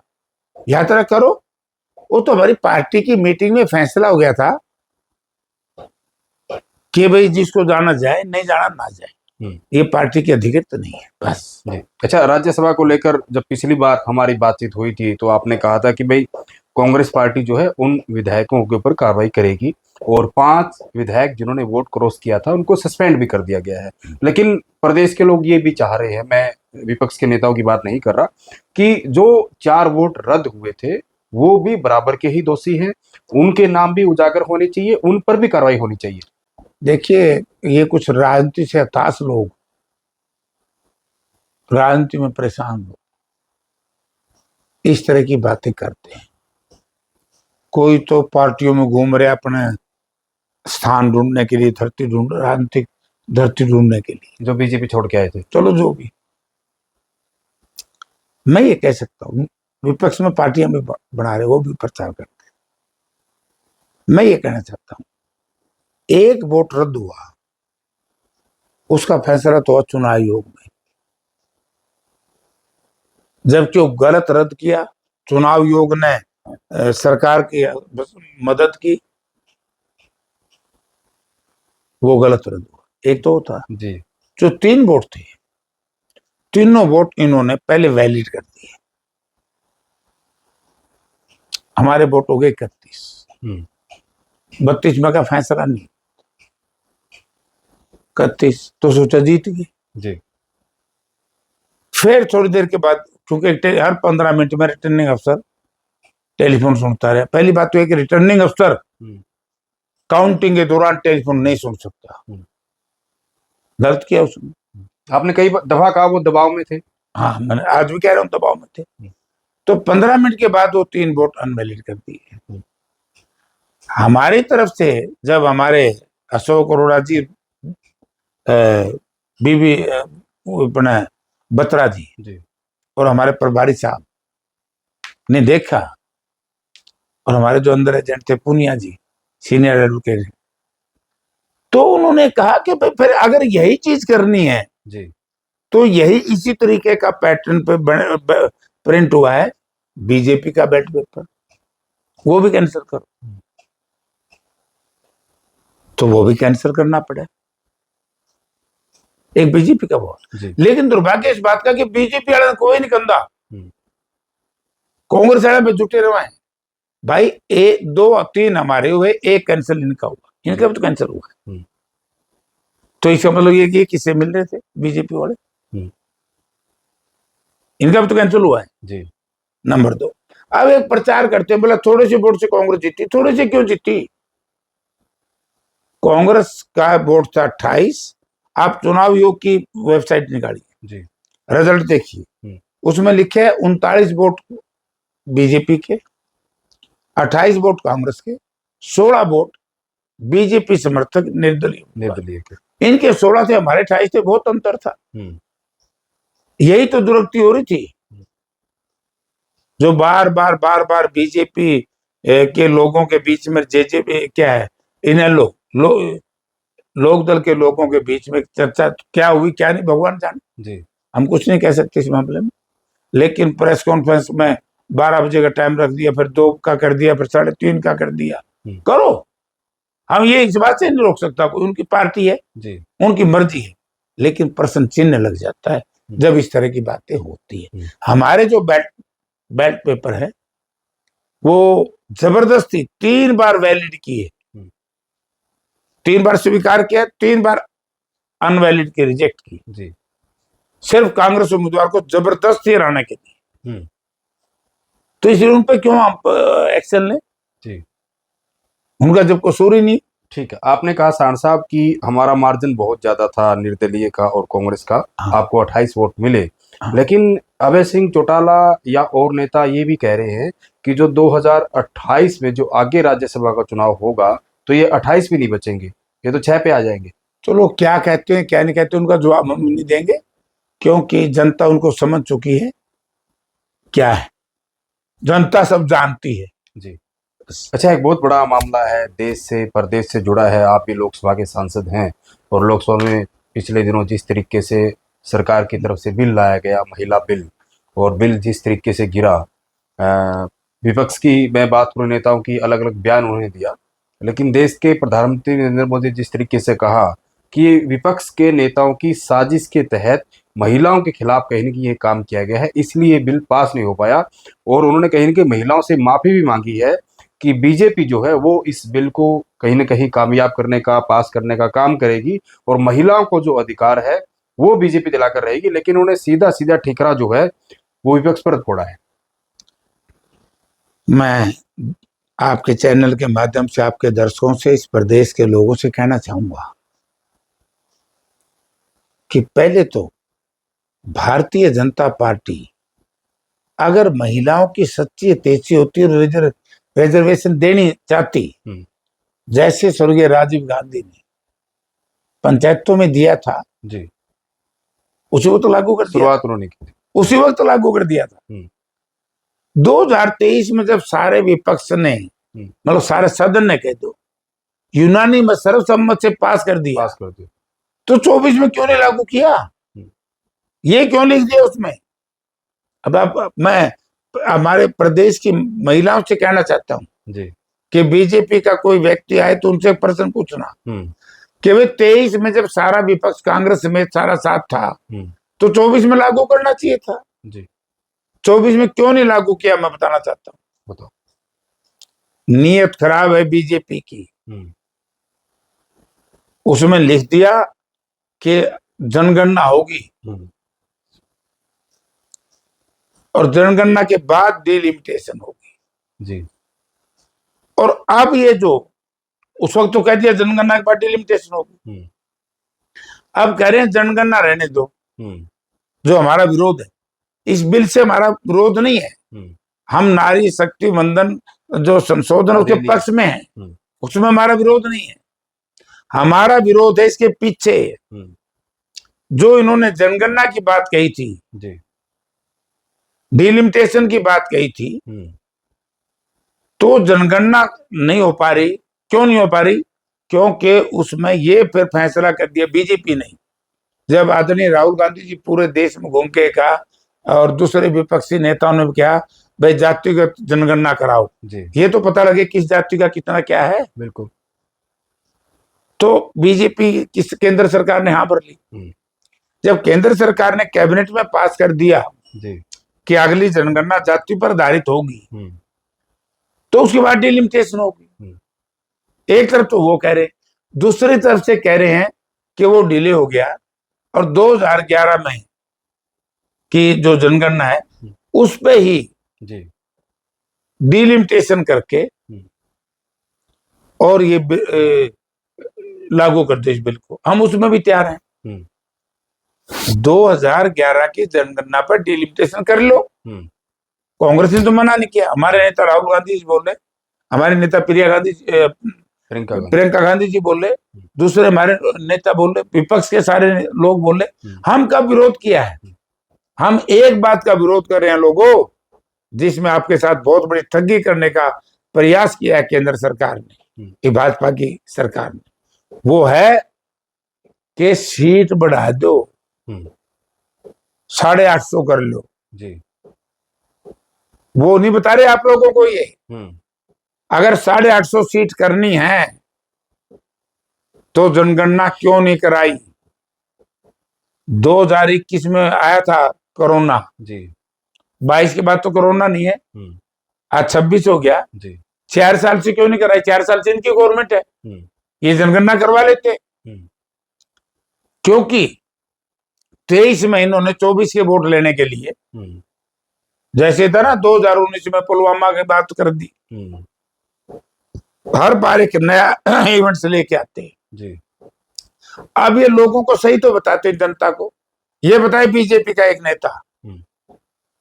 यात्रा करो, वो तो हमारी पार्टी की मीटिंग में फैसला हो गया था कि भाई जिसको जाना जाए, नहीं जाना ना जाए। ये पार्टी की अधिकृत नहीं है, बस। अच्छा, राज्यसभा को लेकर जब पिछली बार हमारी बातचीत हुई थी तो आपने कहा था कि भाई कांग्रेस पार्टी जो है उन विधायकों के ऊपर कार्रवाई करेगी, और 5 विधायक जिन्होंने वोट क्रॉस किया था उनको सस्पेंड भी कर दिया गया है। लेकिन प्रदेश के लोग ये भी चाह रहे हैं, मैं विपक्ष के नेताओं की बात नहीं कर रहा, कि जो 4 वोट रद्द हुए थे वो भी बराबर के ही दोषी हैं, उनके नाम भी उजागर होने चाहिए, उन पर भी कार्रवाई होनी चाहिए। देखिए, ये कुछ राजनीति से हताश लोग, राजनीति में परेशान लोग इस तरह की बातें करते हैं। कोई तो पार्टियों में घूम रहे अपने स्थान ढूंढने के लिए, राजनीतिक धरती ढूंढने के लिए, जो बीजेपी छोड़ के आए थे। चलो जो भी, मैं ये कह सकता हूँ, विपक्ष में पार्टियां भी बना रहे, वो भी प्रचार करते हैं। मैं ये कहना चाहता हूँ, एक वोट रद्द हुआ, उसका फैसला तो चुनाव आयोग में, जबकि वो गलत रद्द किया, चुनाव आयोग ने सरकार की मदद की, वो गलत रद्द हुआ। एक तो होता जी। जो 3 वोट थे, तीनों वोट इन्होंने पहले वैलिड कर दिए। हमारे वोट हो गए 31, 32 में का फैसला नहीं, 31 तो सोचा जीत गए जी। फिर थोड़ी देर के बाद, क्योंकि हर 15 मिनट में रिटर्निंग अफसर टेलीफोन सुनता रहा। पहली बात तो है कि रिटर्निंग अफसर काउंटिंग के दौरान टेलीफोन नहीं सुन सकता, गलत किया उसने। आपने कई दफा कहा वो दबाव में थे। हाँ, मैंने आज भी कह रहा हूँ दबाव में थे। तो 15 मिनट के बाद वो 3 वोट अनवैलिड कर दिए। हमारी तरफ से जब हमारे अशोक अरोड़ा जी, बीबी अपने बत्रा जी और हमारे प्रभारी साहब ने देखा, और हमारे जो अंदर एजेंट थे पुनिया जी, सीनियर एडवोकेट, तो उन्होंने कहा कि भाई फिर अगर यही चीज करनी है जी, तो यही इसी तरीके का पैटर्न पे प्रिंट हुआ है बीजेपी का बैलेट पेपर, वो भी कैंसिल करो। तो वो भी कैंसिल करना पड़ा, एक बीजेपी का वोट। लेकिन दुर्भाग्य इस बात का कि बीजेपी वाला कोई नहीं कंधा, कांग्रेस वाले पे जुटे रहे भाई। 1 2 3 हमारे हुए, 1 कैंसिल इनका हुआ, इनका भी तो कैंसिल हुआ। तो इसका मतलब ये कि किससे मिल रहे थे बीजेपी वाले, इनका भी तो कैंसिल हुआ है जी। नंबर 2, अब एक प्रचार करते हैं, बोला थोड़े से वोट से कांग्रेस जीती। थोड़े से क्यों जीती? कांग्रेस का वोट था 28 आप चुनाव आयोग की वेबसाइट निकालिए, जी। रिजल्ट देखिए, हम्म। उसमें लिखे है 39 वोट बीजेपी के, 28 वोट कांग्रेस के, 16 वोट बीजेपी समर्थक निर्दलीय उम्मीदवार। निर्दलीय के। इनके 16 थे, हमारे 28 थे, बहुत अंतर था। हम्म। यही तो दुर्गति हो रही थी, जो बार बार बीजेपी के लोगों के बीच में जेजेपी क्या है, इनेलो लोक दल के लोगों के बीच में चर्चा क्या हुई क्या नहीं भगवान जाने, जी। हम कुछ नहीं कह सकते इस मामले में। लेकिन प्रेस कॉन्फ्रेंस में 12 बजे का टाइम रख दिया, फिर 2 का कर दिया, फिर 3:30 का कर दिया। करो, हम ये इस बात से नहीं रोक सकता, कोई उनकी पार्टी है जी। उनकी मर्जी है, लेकिन प्रश्न चिन्ह लग जाता है जब इस तरह की बातें होती है। हमारे जो बैलेट पेपर है वो जबरदस्ती 3 बार वैलिड किए, 3 बार स्वीकार किया, 3 बार अनवैलिड के रिजेक्ट की, जी। सिर्फ कांग्रेस उम्मीदवार को जबरदस्ती हराने के लिए। हम्म। तो इसलिए उन पर क्यों आप एक्शन लें, जी। उनका जब कसूर ही नहीं। ठीक है, आपने कहा सांड साहब कि हमारा मार्जिन बहुत ज्यादा था निर्दलीय का और कांग्रेस का। हाँ। आपको 28 वोट मिले। हाँ। लेकिन अभय सिंह चौटाला या और नेता ये भी कह रहे हैं कि जो 2028 में जो आगे राज्यसभा का चुनाव होगा तो ये 28 भी नहीं बचेंगे, ये तो 6 पे आ जाएंगे। तो लोग क्या कहते हैं क्या नहीं कहते उनका जवाब हम नहीं देंगे, क्योंकि जनता उनको समझ चुकी है क्या है, जनता सब जानती है। जी। अच्छा, एक बहुत बड़ा मामला है, देश से परदेश से जुड़ा है। आप भी लोकसभा के सांसद हैं और लोकसभा में पिछले दिनों जिस तरीके से सरकार की तरफ से बिल लाया गया, महिला बिल, और बिल जिस तरीके से गिरा, विपक्ष की मैं बात करूं, नेताओं की अलग अलग बयान उन्होंने दिया, लेकिन देश के प्रधानमंत्री नरेंद्र मोदी जिस तरीके से कहा कि विपक्ष के नेताओं की साजिश के तहत महिलाओं के खिलाफ कहीं न कहीं ये काम किया गया है, इसलिए बिल पास नहीं हो पाया। और उन्होंने कहीं न कहीं महिलाओं से माफ़ी भी मांगी है कि बीजेपी जो है वो इस बिल को कहीं न कहीं कामयाब करने का, पास करने का काम करेगी और महिलाओं को जो अधिकार है वो बीजेपी दिलाकर रहेगी। लेकिन उन्होंने सीधा-सीधा ठीकरा जो है वो विपक्ष पर फोड़ा है। मैं आपके चैनल के माध्यम से आपके दर्शकों से, इस प्रदेश के लोगों से कहना चाहूंगा कि पहले तो भारतीय जनता पार्टी अगर महिलाओं की सच्ची तेजी होती और रिजर्वेशन देनी चाहती, जैसे स्वर्गीय राजीव गांधी ने पंचायतों में दिया था, जी। उसी वक्त तो लागू कर दिया, शुरुआत उन्होंने की थी। उसी वक्त तो लागू कर दिया था। 2023 में जब सारे विपक्ष ने, मतलब सारे सदन ने कह दो यूनानी में सर्वसम्मत से पास कर दिया, तो 24 में क्यों नहीं लागू किया, ये क्यों लिख दिया उसमें। अब मैं हमारे प्रदेश की महिलाओं से कहना चाहता हूं जी कि बीजेपी का कोई व्यक्ति आए तो उनसे प्रश्न पूछना कि वे 23 में जब सारा विपक्ष कांग्रेस समेत सारा साथ था तो 24 में लागू करना चाहिए था, जी 24 में क्यों नहीं लागू किया, मैं बताना चाहता हूँ। बताओ। नीयत खराब है बीजेपी की। उसमें लिख दिया कि जनगणना होगी और जनगणना के बाद डिलिमिटेशन होगी जी। और अब ये जो उस वक्त तो कह दिया जनगणना के बाद डिलिमिटेशन होगी, अब कह रहे हैं जनगणना रहने दो। जो हमारा विरोध है, इस बिल से हमारा विरोध नहीं है, हम नारी शक्ति वंदन जो संशोधन उसके पक्ष में है, उसमें हमारा विरोध नहीं है। हमारा विरोध है इसके पीछे जो इन्होंने जनगणना की बात कही थी, डिलिमिटेशन की बात कही थी, तो जनगणना नहीं हो पा रही। क्यों नहीं हो पा रही? क्योंकि उसमें ये फिर फैसला कर दिया बीजेपी ने, जब आदरणीय राहुल गांधी जी पूरे देश में घूम के कहा और दूसरे विपक्षी नेताओं ने भी कहा भाई जातिगत जनगणना कराओ, ये तो पता लगे किस जाति का कितना क्या है। बिल्कुल। तो बीजेपी किस केंद्र सरकार ने हाँ भर ली। जब केंद्र सरकार ने कैबिनेट में पास कर दिया कि अगली जनगणना जाति पर आधारित होगी, तो उसके बाद डिलिमिटेशन होगी। एक तरफ तो वो कह रहे, दूसरी तरफ से कह रहे हैं कि वो डिले हो गया और 2011 में की जो जनगणना है उस पे ही डिलिमिटेशन करके और ये लागू कर दे इस बिल को। हम उसमें भी तैयार हैं, 2011 की जनगणना पर डिलिमिटेशन कर लो। हम्म, कांग्रेस ने तो मना नहीं किया। हमारे नेता राहुल गांधी जी बोले, हमारे नेता प्रियंका गांधी। प्रियंका गांधी जी बोले, दूसरे हमारे नेता बोले, विपक्ष के सारे लोग बोले। हम कब विरोध किया है? हम एक बात का विरोध कर रहे हैं लोगों, जिसमें आपके साथ बहुत बड़ी ठगी करने का प्रयास किया है केंद्र सरकार ने, ये भाजपा की सरकार ने, वो है कि सीट बढ़ा दो, 850 कर लो जी। वो नहीं बता रहे आप लोगों को। ये अगर 850 सीट करनी है तो जनगणना क्यों नहीं कराई? 2021 में आया था कोरोना जी। 22 के बाद तो कोरोना नहीं है, आज 26 हो गया जी। 4 साल से क्यों नहीं कराई? 4 साल से इनकी गवर्नमेंट है, ये जनगणना करवा लेते। क्योंकि 23 महीनों ने 24 के वोट लेने के लिए, जैसे था ना 2019 में पुलवामा की बात कर दी, हर बार एक नया इवेंट्स लेके आते हैं जी। अब ये लोगों को सही तो बताते हैं, जनता को ये बताए बीजेपी का एक नेता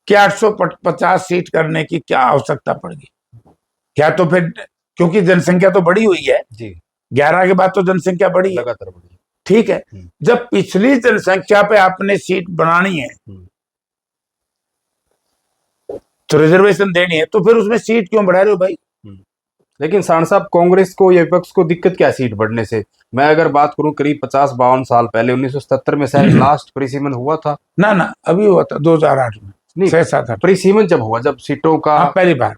कि 850 सीट करने की क्या आवश्यकता पड़ेगी? क्या तो फिर, क्योंकि जनसंख्या तो बड़ी हुई है जी, 11 के बाद तो जनसंख्या बढ़ी है, लगातार बढ़ी। ठीक है। जब पिछली जनसंख्या पे आपने सीट बनानी है तो रिजर्वेशन देनी है, तो फिर उसमें सीट क्यों बढ़ा रहे हो भाई? लेकिन सांड साहब, कांग्रेस को या विपक्ष को दिक्कत क्या सीट बढ़ने से? मैं अगर बात करूं, करीब 50-52 साल पहले 1977 में शायद लास्ट परिसीमन हुआ था। ना अभी हुआ था 2008 में, नहीं, 6-7 परिसीमन जब हुआ, जब सीटों का पहली बार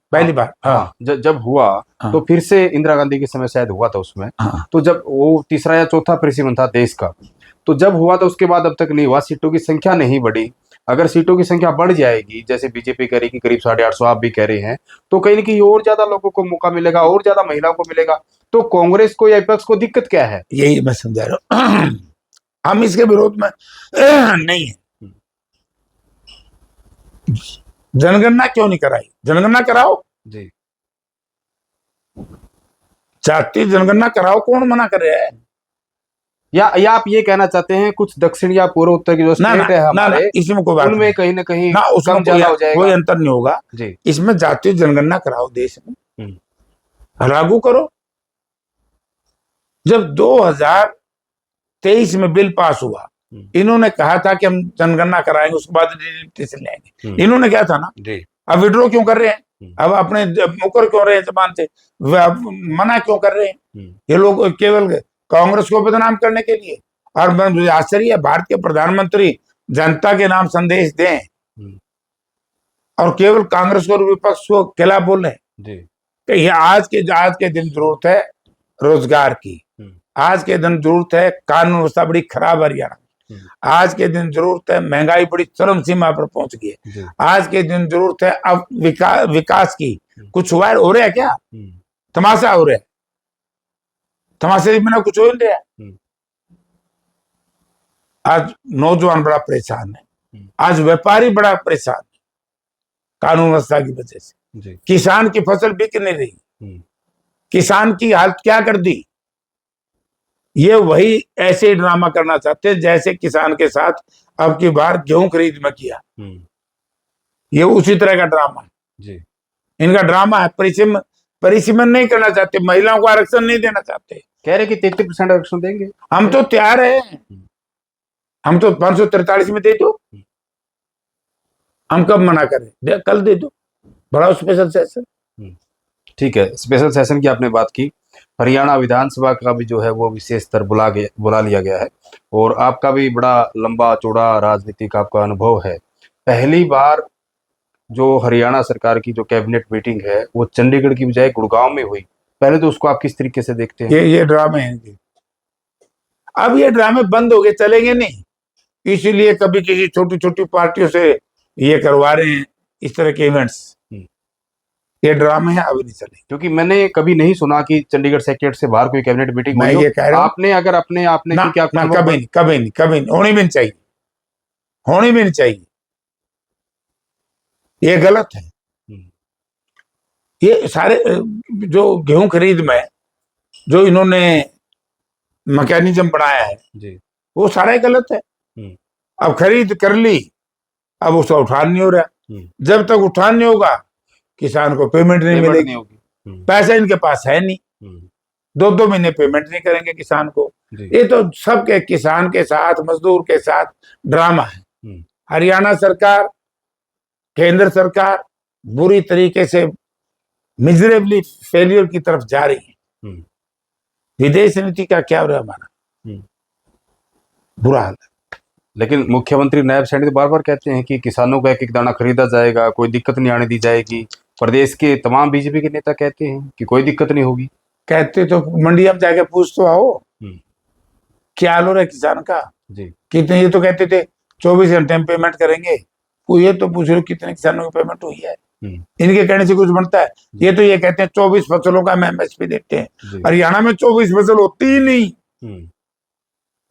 हाँ, जब हुआ तो फिर से इंदिरा गांधी के समय शायद हुआ था उसमें। तो जब वो तीसरा या चौथा परिसीमन था देश का, तो जब हुआ तो उसके बाद अब तक नहीं हुआ, सीटों की संख्या नहीं बढ़ी। अगर सीटों की संख्या बढ़ जाएगी, जैसे बीजेपी कह रही कि करीब 850 आप भी कह रहे हैं, तो कहीं ना कहीं और ज्यादा लोगों को मौका मिलेगा, और ज्यादा महिलाओं को मिलेगा। तो कांग्रेस को या विपक्ष को दिक्कत क्या है? यही मैं समझा रहा हूं। हम इसके विरोध में नहीं है। जनगणना क्यों नहीं कराई? जनगणना कराओ जी। जाति जनगणना कराओ, कौन मना कर रहा है? या आप ये कहना चाहते हैं कुछ दक्षिण या पूर्व उत्तर की जो स्टेट है हमारे, इसमें कोई बात उनमें कहीं ना कहीं उसमें कम ज्यादा हो जाएगा? कोई अंतर नहीं होगा जी। इसमें जातीय जनगणना कराओ, देश में लागू करो। जब 2023 में बिल पास हुआ, इन्होंने कहा था कि हम जनगणना कराएंगे, उसके बाद डिलिमिटेशन लेंगे। इन्होंने क्या था ना, अब विड्रॉ क्यों कर रहे हैं? अब अपने मुकर क्यों रहे हैं जबान से? मना क्यों कर रहे हैं? ये लोग केवल कांग्रेस को बदनाम करने के लिए। और मुझे आश्चर्य है, भारत के प्रधानमंत्री जनता के नाम संदेश दें और केवल कांग्रेस और विपक्ष को खिलाफ बोल रहे कि ये आज के दिन जरूरत है रोजगार की, आज के दिन जरूरत है कानून व्यवस्था बड़ी खराब हरियाणा, आज के दिन जरूरत है महंगाई बड़ी चरम सीमा पर पहुंच गई है, आज के दिन जरूरत है अब विकास की। कुछ हुआ हो रहा है क्या? तमाशा हो रहा है, तमाशे के बिना कुछ हो नहीं रहा। आज नौजवान बड़ा परेशान है, आज व्यापारी बड़ा परेशान है कानून व्यवस्था की वजह से। किसान की फसल बिक नहीं रही, किसान की हालत क्या कर दी। ये वही ऐसे ड्रामा करना चाहते हैं जैसे किसान के साथ अब की बार गेहूं खरीद में किया। ये उसी तरह का ड्रामा है, इनका ड्रामा है। परिसीमन नहीं करना चाहते, महिलाओं को आरक्षण नहीं देना चाहते, कह रहे कि 33% आरक्षण देंगे। हम तो तैयार है, हम तो 543 में दे दो, हम कब मना करें? कल दे दो, बड़ा स्पेशल सेशन। ठीक है, स्पेशल सेशन की आपने बात की। हरियाणा विधानसभा का भी जो है वो विशेष स्तर बुला लिया गया है, और आपका भी बड़ा लंबा चौड़ा राजनीतिक आपका अनुभव है। पहली बार जो हरियाणा सरकार की जो कैबिनेट मीटिंग है वो चंडीगढ़ की बजाय गुड़गांव में हुई। पहले तो उसको आप किस तरीके से देखते हैं? ये ड्रामे हैं। अब ये ड्रामे बंद हो गए, चलेंगे नहीं, इसीलिए कभी किसी छोटी छोटी पार्टियों से ये करवा रहे हैं इस तरह के इवेंट्स। ये ड्रामे हैं, अभी नहीं चले। क्योंकि मैंने कभी नहीं सुना कि चंडीगढ़ सेक्रेटरीट से बाहर कोई कैबिनेट मीटिंग हुई हो। ये कह रहा हूं, आपने अगर आपने क्या कभी नहीं होनी भी नहीं चाहिए, होनी भी नहीं चाहिए, ये गलत है। ये सारे जो गेहूं खरीद में जो इन्होंने मैकेनिज्म बनाया है, वो सारा ही गलत है। अब खरीद कर ली, अब उसका उठान नहीं हो रहा। जब तक उठान नहीं होगा किसान को पेमेंट नहीं मिलेगी। पैसा इनके पास है नहीं, 2-2 महीने पेमेंट नहीं करेंगे किसान को। ये तो सबके किसान के साथ, मजदूर के साथ ड्रामा है। हरियाणा सरकार, केंद्र सरकार बुरी तरीके से मिजरेबली फेलियर की तरफ जा रही है। विदेश नीति का क्या हो रहा है हमारा, बुरा हाल है। लेकिन मुख्यमंत्री नायब सैनी तो बार बार कहते हैं कि किसानों का एक एक दाना खरीदा जाएगा, कोई दिक्कत नहीं आने दी जाएगी। प्रदेश के तमाम बीजेपी के नेता कहते हैं कि कोई दिक्कत नहीं होगी। कहते तो मंडी अब जाके पूछ तो आओ क्या हाल हो रहा है किसान का जी। कितने, ये तो कहते थे 24 घंटे में पेमेंट करेंगे, ये तो पूछ लो कितने किसानों की पेमेंट हुई है। इनके कहने से कुछ बनता है? ये तो ये कहते हैं 24 फसलों का हम एमएसपी देते हैं। हरियाणा में 24 फसल होती ही नहीं,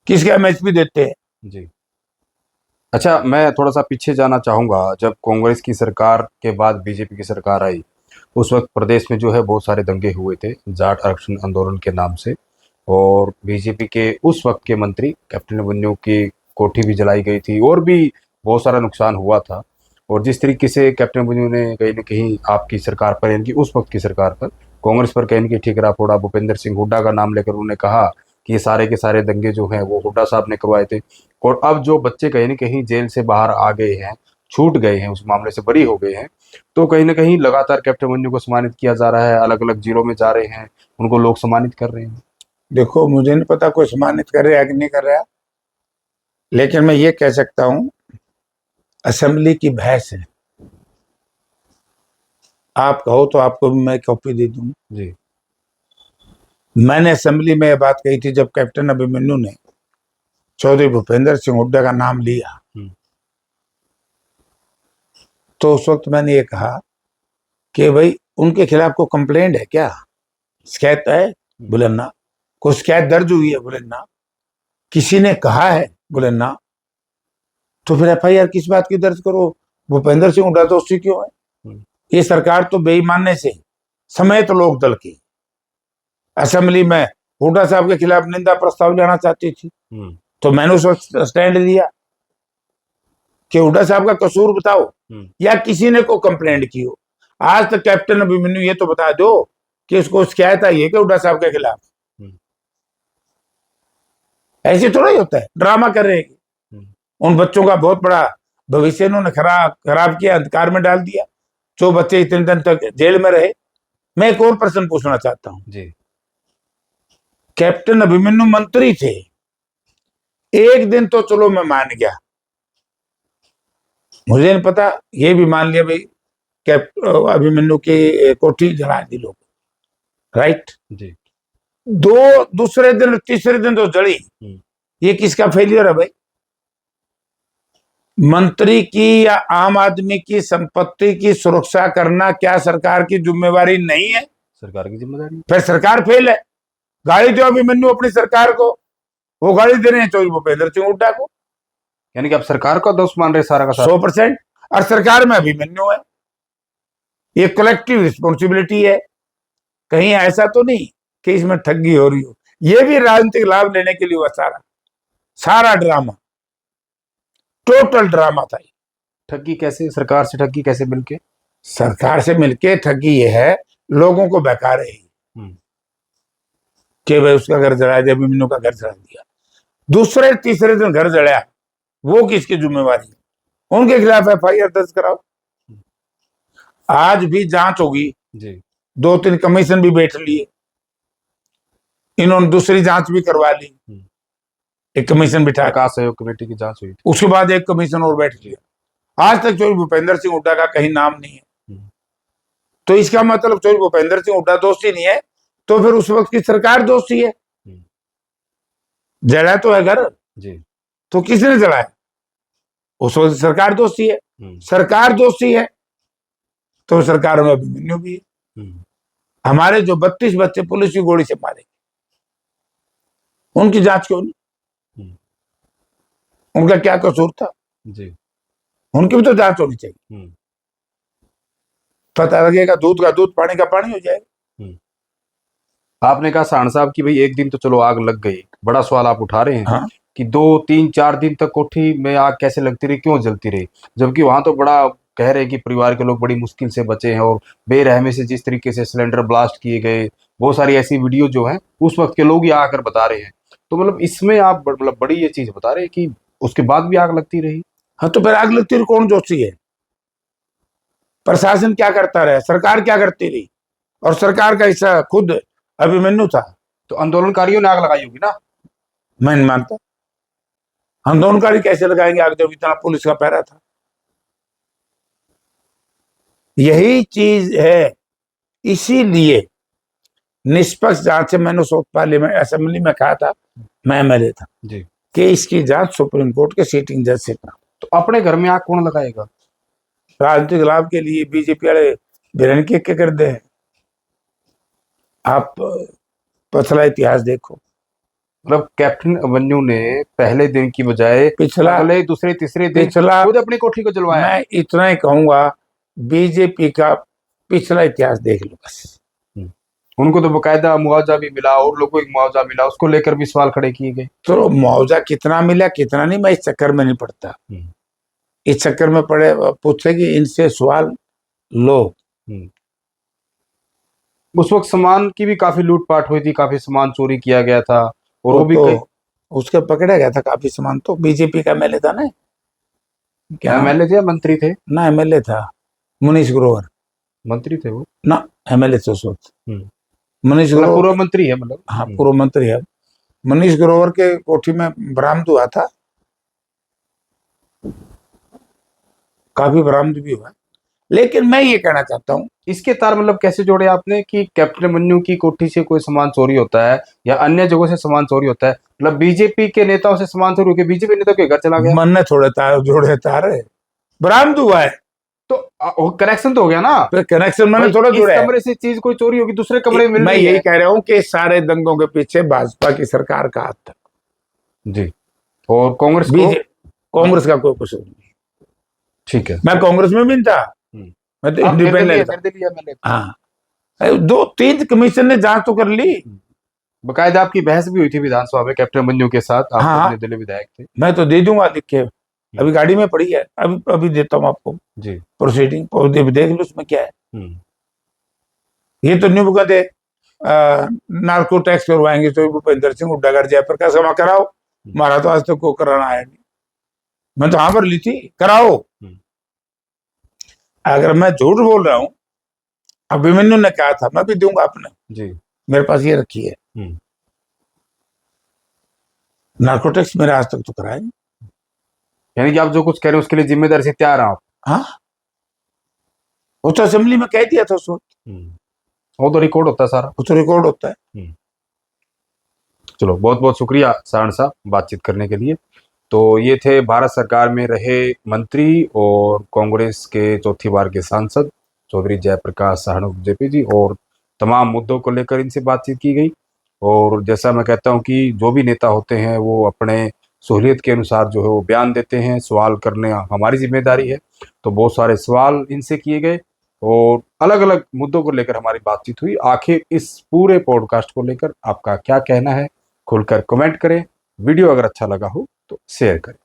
किसका एमएसपी देते हैं जी। अच्छा, मैं थोड़ा सा पीछे जाना चाहूंगा। जब कांग्रेस की सरकार के बाद बीजेपी की सरकार आई, उस वक्त प्रदेश में जो है बहुत सारे दंगे हुए थे जाट आरक्षण आंदोलन के नाम से, और बीजेपी के उस वक्त के मंत्री कैप्टन अभिमन्यु की कोठी भी जलाई गई थी और भी बहुत सारा नुकसान हुआ था। और जिस तरीके से कैप्टन अभिमन्यु ने कहीं ना कहीं आपकी सरकार पर, यानी कि उस वक्त की सरकार पर, कांग्रेस पर कहीं ना कहीं ठीकरा फोड़ा, भूपेंद्र सिंह हुड्डा का नाम लेकर उन्होंने कहा कि ये सारे के सारे दंगे जो हैं वो हुड्डा साहब ने करवाए थे। और अब जो बच्चे कहीं ना कहीं जेल से बाहर आ गए हैं, छूट गए हैं, उस मामले से बरी हो गए हैं, तो कहीं ना कहीं लगातार कैप्टन अभिमन्यु को सम्मानित किया जा रहा है, अलग अलग जिलों में जा रहे हैं, उनको लोग सम्मानित कर रहे हैं। देखो, मुझे नहीं पता कोई सम्मानित कर रहा है कि नहीं कर रहा, लेकिन मैं ये कह सकता हूं असेंबली की बहस है, आप कहो तो आपको भी मैं कॉपी दे दूं जी। मैंने असेंबली में यह बात कही थी जब कैप्टन अभिमन्यु ने चौधरी भूपेंद्र सिंह हुड्डा का नाम लिया, तो उस वक्त मैंने ये कहा कि भाई उनके खिलाफ कोई कंप्लेंट है क्या, शिकायत है? बोले ना। कोई शिकायत दर्ज हुई है? बोले ना। किसी ने कहा है? बोले ना। तो फिर एफआईआर किस बात की दर्ज करो? भूपेंद्र सिंह हुड्डा दोषी क्यों है? ये सरकार तो बेईमानने से समेत लोक दल की असेंबली में हुड्डा साहब के खिलाफ निंदा प्रस्ताव लाना चाहती थी, तो मैंने उस वक्त स्टैंड लिया कि हुड्डा साहब का कसूर बताओ या किसी ने को कंप्लेंट की हो। आज तक कैप्टन अभिमन्यु ये तो बता दो कि उसको शिकायत आई है कि हुड्डा साहब के खिलाफ। ऐसे थोड़ा ही होता है, ड्रामा कर रहे हैं। उन बच्चों का बहुत बड़ा भविष्य इन्होंने खराब किया, अंधकार में डाल दिया, जो बच्चे इतने दिन तक जेल में रहे। मैं एक और प्रश्न पूछना चाहता हूं जी। कैप्टन अभिमन्यु मंत्री थे, एक दिन तो चलो मैं मान गया, मुझे नहीं पता, ये भी मान लिया भाई अभिमन्यु की कोठी जला दी लोग, राइट जी। दूसरे दिन तीसरे दिन तो जड़ी, ये किसका फेलियर है भाई? मंत्री की या आम आदमी की संपत्ति की सुरक्षा करना क्या सरकार की जिम्मेवारी नहीं है? सरकार की जिम्मेदारी। फिर सरकार फेल है। गाड़ी दो अभिमन्यु अपनी सरकार को, वो गाड़ी दे रहे हैं चौधरी भूपेंद्र सिंह हुड्डा को, यानी कि आप सरकार का दोष मान रहे सारा का सारा। 100%। और सरकार में अभिमन्यु है, ये कलेक्टिव रिस्पॉन्सिबिलिटी है। कहीं ऐसा तो नहीं कि इसमें ठगी हो रही हो, ये भी राजनीतिक लाभ लेने के लिए हुआ सारा ड्रामा, टोटल ड्रामा था। ठगी कैसे? सरकार से ठगी कैसे मिलके? सरकार से मिलके ठगी ये है, लोगों को बहका रही कि भाई उसका घर जला दिया, अभिमन्यु का घर जला दिया, दूसरे तीसरे दिन घर जलाया, वो किसकी जिम्मेवारी है? उनके खिलाफ एफआईआर दर्ज कराओ। आज भी जांच होगी जी। 2-3 कमीशन भी बैठ लिए, इन्होंने दूसरी जांच भी करवा ली, एक कमीशन बिठा, विकास सहयोग कमेटी की जांच हुई, उसके बाद एक कमीशन और बैठ लिया। आज तक चौधरी भूपेंद्र सिंह हुड्डा का कहीं नाम नहीं है, तो इसका मतलब चौधरी भूपेंद्र सिंह हुड्डा दोषी नहीं है, तो फिर उस वक्त की सरकार दोषी है। जला तो है घर जी, तो किसने जलाया? उस वक्त सरकार दोषी है। सरकार दोषी है तो सरकार में अभिमन्यु भी है। हमारे जो 32 बच्चे पुलिस की गोली से मारे, उनकी जांच क्यों नहीं? उनका क्या कसूर था जी? उनकी भी तो जांच होनी चाहिए। पता लगेगा, दूध का दूध पानी का पानी हो जाएगा। आपने कहा साहन साहब की भाई एक दिन तो चलो आग लग गई, बड़ा सवाल आप उठा रहे हैं। हाँ? कि 2 3 4 दिन तक कोठी में आग कैसे लगती रही, क्यों जलती रही, जबकि वहां तो बड़ा कह रहे हैं कि परिवार के लोग बड़ी मुश्किल से बचे हैं, और बेरहमी से जिस तरीके से सिलेंडर ब्लास्ट किए गए, बहुत सारी ऐसी वीडियो जो है उस वक्त के लोग ही आकर बता रहे हैं। तो मतलब इसमें आप मतलब बड़ी ये चीज बता रहे हैं कि उसके बाद भी आग लगती रही। हाँ, तो फिर आग लगती रही, कौन दोषी है? प्रशासन क्या करता रहा, सरकार क्या करती रही, और सरकार का हिस्सा खुद अभिमन्यु था। तो आंदोलनकारियों ने आग लगाई होगी ना। मैं नहीं मानता। आंदोलनकारी कैसे लगाएंगे आग जब इतना पुलिस का पहरा था? यही चीज है, इसीलिए निष्पक्ष जांच से मैंने सोच पार्लियामेंट असेंबली में कहा था, मैं एमएलए था जी। कि इसकी जांच सुप्रीम कोर्ट के सीटिंग जज से करा। तो अपने घर में आग कौन लगाएगा? राजनीतिक लाभ के लिए बीजेपी वाले बिरन के कर दे हैं। आप पिछला इतिहास देखो। मतलब कैप्टन अभिमन्यु ने पहले दिन की बजाय पिछला अगले दूसरे तीसरे दिन पिछला खुद अपनी कोठी को जलवाया। मैं इतना ही कहूंगा, बीजेपी का पिछला इतिहास देख लो बस। उनको तो बकायदा मुआवजा भी मिला, और लोगों को मुआवजा मिला, उसको लेकर भी सवाल खड़े किए गए। तो मुआवजा कितना मिला कितना नहीं, मैं इस चक्कर में नहीं पड़ता। इस चक्कर में पड़े पूछे कि इनसे सवाल लो। उस वक्त सामान की भी काफी लूटपाट हुई थी, काफी सामान चोरी किया गया था, और वो भी तो उसके पकड़ा गया था काफी सामान। तो बीजेपी का एमएलए था ना, क्या एमएलए थे या मंत्री थे? ना, एमएलए था मुनीष ग्रोवर। मंत्री थे वो ना, एमएलए थे उस वक्त। मनीष मतलब ग्रोवर पूर्व मंत्री है, मतलब हाँ पूर्व मंत्री है। मनीष ग्रोवर के कोठी में बरामद हुआ था, काफी बरामद भी हुआ। लेकिन मैं ये कहना चाहता हूँ, इसके तार मतलब कैसे जोड़े आपने कि कैप्टन अभिमन्यु की कोठी से कोई सामान चोरी होता है या अन्य जगहों से सामान चोरी होता है, मतलब बीजेपी के नेताओं से सामान चोरी होकर बीजेपी नेता के घर चला गया? मन ने थोड़े तार जोड़े, तारे बरामद हुआ है तो कनेक्शन तो हो गया ना। तो कनेक्शन मैंने थोड़ा इस जोड़ा है। कमरे से चीज कोई चोरी होगी दूसरे कमरे में मिल मैं रही यही है। कह रहा हूँ कि सारे दंगों के पीछे भाजपा की सरकार का हाथ था जी, और कांग्रेस कांग्रेस का कोई कसूर नहीं। ठीक है, मैं कांग्रेस में भी नहीं था, मैं तो इंडिपेंडेंट था। हाँ, 2-3 कमीशन ने जांच तो कर ली। बकायदा आपकी बहस भी हुई थी विधानसभा में कैप्टन अभिमन्यु के साथ, आप हाँ, अपने दिल्ली विधायक थे। मैं तो दे दूंगा लिख के, अभी गाड़ी में पड़ी है, अभी देता हूँ आपको जी, प्रोसीडिंग, देख लो उसमें क्या है। ये तो नहीं कहते नार्को टैक्स करवाएंगे तो भूपेंद्र सिंह हुड्डा कर जयप्रकाश जमा कराओ, हमारा तो आज तक को कराना आया नहीं। मैं तो हाँ पर ली थी, कराओ। अगर मैं झूठ बोल रहा हूँ, अभिमन्यु ने कहा था, मैं भी दूंगा अपने जी, मेरे पास ये रखी है। नार्कोटिक्स मेरे आज तक तो कराए। यानी कि आप जो कुछ कह रहे हैं उसके लिए जिम्मेदारी से तैयार हैं आप? हाँ, वो तो असेंबली में कह दिया था उस वक्त। वो तो रिकॉर्ड होता है सारा, वो तो रिकॉर्ड होता है। चलो, बहुत बहुत शुक्रिया सारण साहब बातचीत करने के लिए। तो ये थे भारत सरकार में रहे मंत्री और कांग्रेस के चौथी बार के सांसद चौधरी जयप्रकाश सहानुक जेपी जी, और तमाम मुद्दों को लेकर इनसे बातचीत की गई। और जैसा मैं कहता हूं कि जो भी नेता होते हैं वो अपने सहूलियत के अनुसार जो है वो बयान देते हैं, सवाल करने हमारी जिम्मेदारी है। तो बहुत सारे सवाल इनसे किए गए और अलग अलग मुद्दों को लेकर हमारी बातचीत हुई। आखिर इस पूरे पॉडकास्ट को लेकर आपका क्या कहना है, खुलकर कमेंट करें। वीडियो अगर अच्छा लगा हो तो शेयर करें।